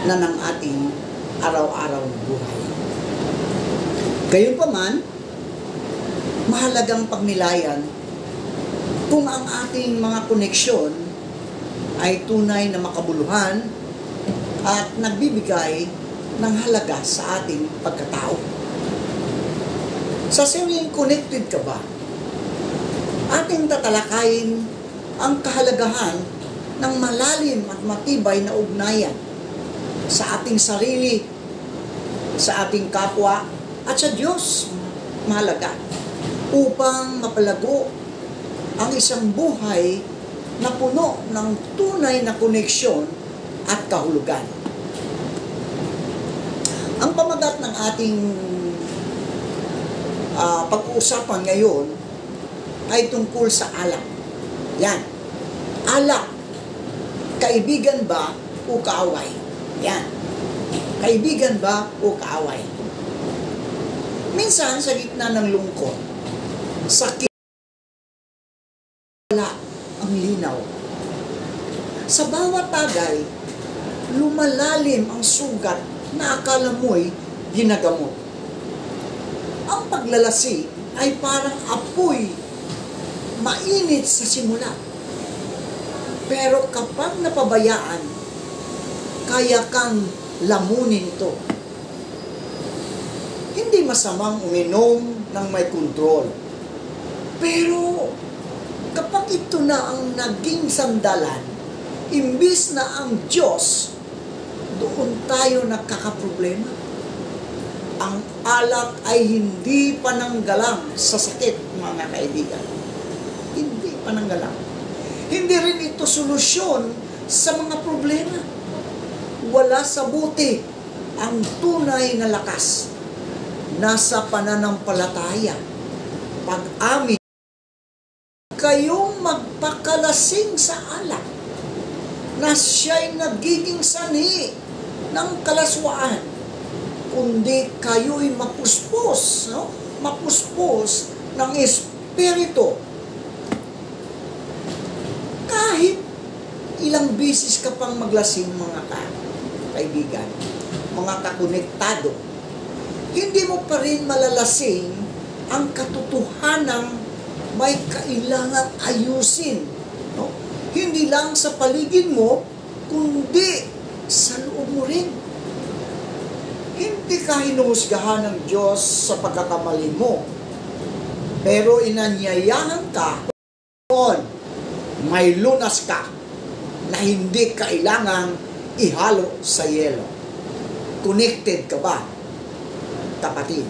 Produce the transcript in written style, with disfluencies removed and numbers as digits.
na ng ating araw-araw na buhay. Gayunpaman, mahalagang pagnilayan kung ang ating mga koneksyon ay tunay na makabuluhan at nagbibigay ng halaga sa ating pagkatao. Sa seryeng Connected Ka Ba, ating tatalakayin ang kahalagahan ng malalim at matibay na ugnayan sa ating sarili, sa ating kapwa, at sa Diyos. Mahalaga upang mapalago ang isang buhay na puno ng tunay na koneksyon at kahulugan. Ang pamagat ng ating pag-uusapan ngayon ay tungkol sa alak. Yan. Alak. Kaibigan ba o kaaway? Yan. Kaibigan ba o kaaway? Minsan, sa gitna ng lungkot, sakit, wala ang linaw. Sa bawat tagay, lumalalim ang sugat na akala mo'y ginagamot. Ang paglalasi ay parang apoy, mainit sa simula. Pero kapag napabayaan, kaya kang lamunin ito. Hindi masamang uminom ng may kontrol. Pero kapag ito na ang naging sandalan, imbis na ang Diyos, doon tayo nagkakaproblema. Ang alak ay hindi pananggalang sa sakit, mga kaibigan. Hindi pananggalang. Hindi rin ito solusyon sa mga problema. Wala sa buti ang tunay na lakas. Nasa pananampalataya, pag-amin, kayong magpakalasing sa alak na siya'y nagiging sanhi ng kalaswaan, kundi kayo'y mapuspos, no? Mapuspos ng Espiritu. Kahit ilang bisis ka pang maglasing, mga kaibigan, mga kakonektado, hindi mo pa rin malalasing ang katotohanang may kailangang ayusin. No? Hindi lang sa paligid mo, kundi sa loob mo rin. Hindi ka hinuhusgahan ng Diyos sa pagkakamali mo. Pero inanyayahan ka, may lunas ka na hindi kailangang ihalo sa yelo. Connected ka ba, kapatid?